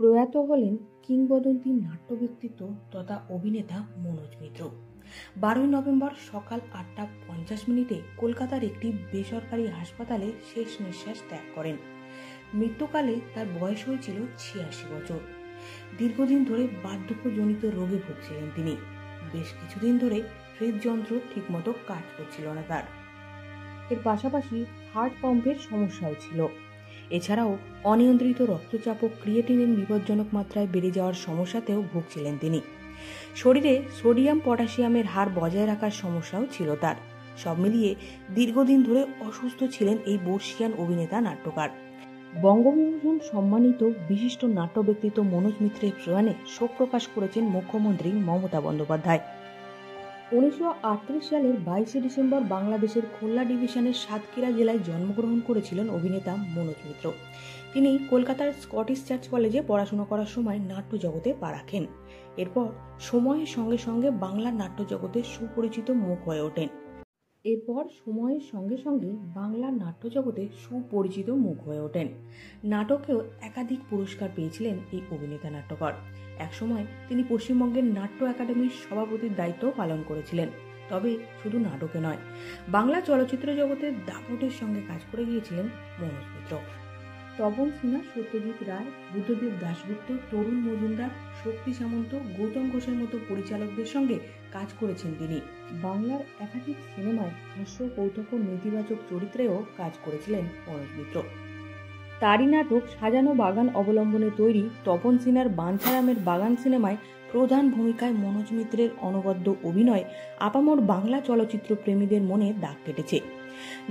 প্রয়াত হলেন কিংবদন্তি নাট্য ব্যক্তিত্ব তথা অভিনেতা মনোজ মিত্র। 12ই নভেম্বর সকাল 8:50 কলকাতার একটি বেসরকারি হাসপাতালে শেষ নিঃশ্বাস ত্যাগ করেন। মৃত্যুকালে তার বয়স হয়েছিল 86 বছর। দীর্ঘদিন ধরে বার্ধক্যজনিত রোগে ভুগছিলেন তিনি। বেশ কিছুদিন ধরে হৃদযন্ত্র ঠিকমতো কাজ করছিল না তার। এর পাশাপাশি হার্ট পাম্পের সমস্যাও ছিল। এছাড়াও অনিয়ন্ত্রিত রক্তচাপ ও ক্রিয়েটিনিন বিপজ্জনক মাত্রায় বেড়ে যাওয়ার সমস্যাতেও ভুগছিলেন তিনি। শরীরে সোডিয়াম পটাশিয়ামের হার বজায় রাখার সমস্যাও ছিল তার। সব মিলিয়ে দীর্ঘদিন ধরে অসুস্থ ছিলেন এই বর্ষিয়ান অভিনেতা নাট্যকার। বঙ্গবিভূষণ সম্মানিত বিশিষ্ট নাট্য ব্যক্তিত্ব মনোজ মিত্রের প্রয়াণে শোক প্রকাশ করেছেন মুখ্যমন্ত্রী মমতা বন্দ্যোপাধ্যায়। 1938 সালের 22 ডিসেম্বর বাংলাদেশের খুলনা ডিভিশনের সাতক্ষীরা জেলায় জন্মগ্রহণ করেছিলেন অভিনেতা মনোজ মিত্র। তিনি কলকাতার স্কটিশ চার্চ কলেজে পড়াশোনা করার সময় নাট্য জগতে পা রাখেন। এরপর সময়ের সঙ্গে সঙ্গে বাংলার নাট্য জগতে সুপরিচিত মুখ হয়ে ওঠেন। নাটকেও একাধিক পুরস্কার পেয়েছিলেন এই অভিনেতা নাট্যকার। একসময় তিনি পশ্চিমবঙ্গের নাট্য একাডেমির সভাপতির দায়িত্ব পালন করেছিলেন। তবে শুধু নাটকে নয়, বাংলা চলচ্চিত্র জগতের দাপটের সঙ্গে কাজ করে গিয়েছিলেন মনোজ মিত্র। তপন সিনহা, সত্যজিৎ রায়, বুদ্ধদেব দাশগুপ্ত, তরুণ মজুমদার, শক্তি সামন্ত, গৌতম ঘোষের মতো পরিচালকদের সঙ্গে কাজ করেছেন তিনি। বাংলার একাধিক সিনেমায় হাস্য, কৌতুক ও নেতিবাচক চরিত্রেও কাজ করেছিলেন মনোজ মিত্র। তারই নাটক সাজানো বাগান অবলম্বনে তৈরি তপন সিনহার বাঞ্ছারামের বাগান সিনেমায় প্রধান ভূমিকায় মনোজ মিত্রের অনবদ্য অভিনয় আপামর বাংলা চলচ্চিত্র প্রেমীদের মনে দাগ কেটেছে।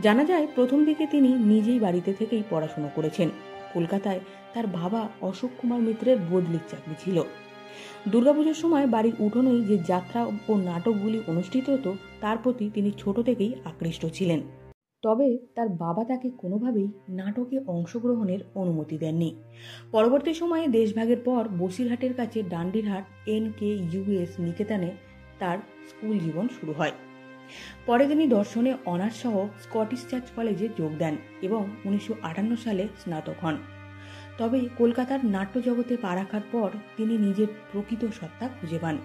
জানা যায়, প্রথম দিকে তিনি নিজেই বাড়িতে থেকেই পড়াশোনা করেছেন। কলকাতায় তার বাবা অশোক কুমার মিত্রের বদলির চাকরি ছিল। দুর্গাপুজোর সময় বাড়ির উঠোনেই যে যাত্রা ও নাটকগুলি অনুষ্ঠিত হতো তার প্রতি তিনি ছোট থেকেই আকৃষ্ট ছিলেন। তবে তার বাবা তাকে কোনোভাবেই নাটকে অংশগ্রহণের অনুমতি দেননি। পরবর্তী সময়ে দেশভাগের পর বসিরহাটের কাছে ডান্ডিরহাট NKUS নিকেতনে তার স্কুল জীবন শুরু হয়। পরে তিনি দর্শনে অনার্স সহ স্কটিশ চার্চ কলেজে যোগ দেন এবং 1958 সালে স্নাতক হন। তবে কলকাতার নাট্য জগতে পা রাখার পর তিনি নিজের প্রকৃত সত্তা খুঁজে পান।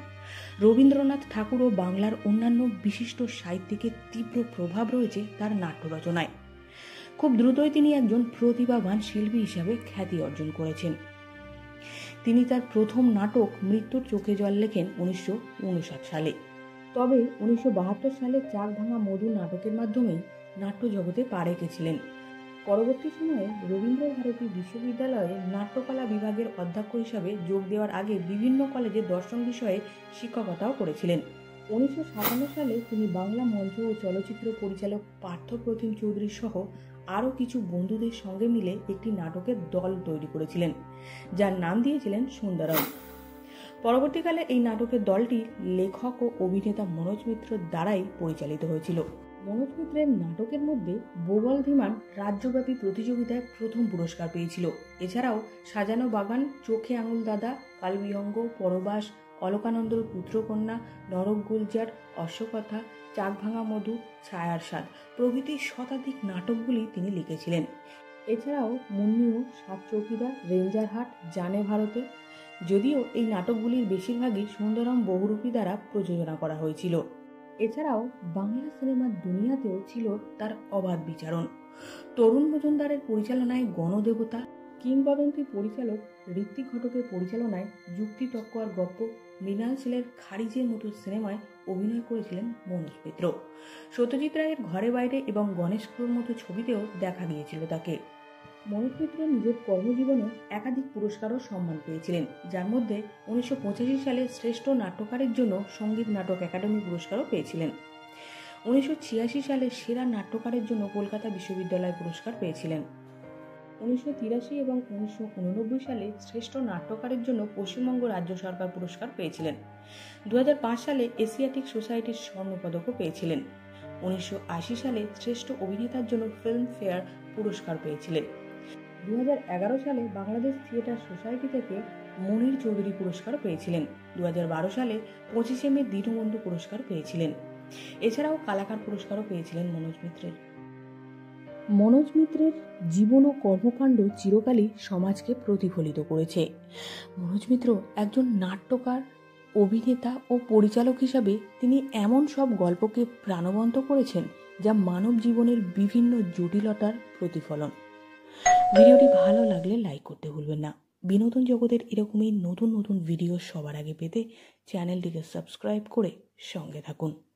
রবীন্দ্রনাথ ঠাকুর ও বাংলার অন্যান্য বিশিষ্ট সাহিত্যিকের তীব্র প্রভাব রয়েছে তার নাট্য রচনায়। খুব দ্রুতই তিনি একজন প্রতিভাবান শিল্পী হিসাবে খ্যাতি অর্জন করেছেন। তিনি তার প্রথম নাটক মৃত্যুর চোখে জল লেখেন 1959 সালে। তবে 1972 সালে চাক ভাঙা মধু নাটকের মাধ্যমেই নাট্য জগতে পা রেখেছিলেন। পরবর্তী সময়ে রবীন্দ্রভারতী বিশ্ববিদ্যালয়ে নাট্যকলা বিভাগের অধ্যক্ষ হিসাবে যোগ দেওয়ার আগে বিভিন্ন কলেজে দর্শন বিষয়ে শিক্ষকতাও করেছিলেন। 1957 সালে তিনি বাংলা মঞ্চ ও চলচ্চিত্র পরিচালক পার্থ প্রতিম চৌধুরী সহ আরও কিছু বন্ধুদের সঙ্গে মিলে একটি নাটকের দল তৈরি করেছিলেন, যার নাম দিয়েছিলেন সুন্দরম। পরবর্তীকালে এই নাটকের দলটি লেখক ও অভিনেতা মনোজ মিত্রের দ্বারাই পরিচালিত হয়েছিল। মনোজ মিত্রের নাটকের মধ্যে বোবল ধীমান রাজ্যব্যাপী প্রতিযোগিতায় প্রথম পুরস্কার পেয়েছিল। এছাড়াও সাজানো বাগান, চোখে আঙুল দাদা, কালবিহঙ্গ, পরবাস, অলকানন্দর পুত্রকন্যা, নরক গুলজার, অশ্বকথা, চাক ভাঙা মধু, ছায়ার স্বাদ প্রভৃতি শতাধিক নাটকগুলি তিনি লিখেছিলেন। এছাড়াও মুন্নিও, সাত চৌকিদার, রেঞ্জারহাট, জানে ভারতে। যদিও এই নাটকগুলির বেশিরভাগই সুন্দরম বহুরূপী দ্বারা প্রযোজনা করা হয়েছিল। এছাড়াও বাংলা সিনেমার দুনিয়াতেও ছিল তার অবাধ বিচরণ। তরুণ মজুমদারের পরিচালনায় গণদেবতা, কিংবদন্তি পরিচালক ঋত্বিক ঘটকের পরিচালনায় যুক্তি তক্ক আর গপ্প, মৃণাল সেলের খারিজের মতো সিনেমায় অভিনয় করেছিলেন মনোজ মিত্র। সত্যজিৎ রায়ের ঘরে বাইরে এবং গণেশ খুঁড়োর মতো ছবিতেও দেখা গিয়েছিল তাকে। মনোজ মিত্র নিজের কর্মজীবনে একাধিক পুরস্কার ও সম্মান পেয়েছিলেন, যার মধ্যে 1985 সালে শ্রেষ্ঠ নাট্যকারের জন্য সঙ্গীত নাটক একাডেমি পুরস্কারও পেয়েছিলেন। 1986 সালে সেরা নাট্যকারের জন্য কলকাতা বিশ্ববিদ্যালয় পুরস্কার পেয়েছিলেন। 1983 এবং 1989 সালে শ্রেষ্ঠ নাট্যকারের জন্য পশ্চিমবঙ্গ রাজ্য সরকার পুরস্কার পেয়েছিলেন। 2005 সালে এশিয়াটিক সোসাইটির স্বর্ণপদকও পেয়েছিলেন। 1980 সালে শ্রেষ্ঠ অভিনেতার জন্য ফিল্মফেয়ার পুরস্কার পেয়েছিলেন। 2011 সালে বাংলাদেশ থিয়েটার সোসাইটি থেকে মনির চৌধুরী পুরস্কার পেয়েছিলেন। 2012 সালে 25শে মে দীনবন্ধু পুরস্কার পেয়েছিলেন। এছাড়াও কালাকার পুরস্কারও পেয়েছিলেন মনোজ মিত্রের। মনোজ মিত্রের জীবন ও কর্মকাণ্ড চিরকালই সমাজকে প্রতিফলিত করেছে। মনোজ মিত্র একজন নাট্যকার, অভিনেতা ও পরিচালক হিসাবে তিনি এমন সব গল্পকে প্রাণবন্ত করেছেন যা মানব জীবনের বিভিন্ন জটিলতার প্রতিফলন। ভিডিওটি ভালো লাগলে লাইক করতে ভুলবেন না। বিনোদন জগতের এরকমই নতুন নতুন ভিডিও সবার আগে পেতে চ্যানেলটিকে সাবস্ক্রাইব করে সঙ্গে থাকুন।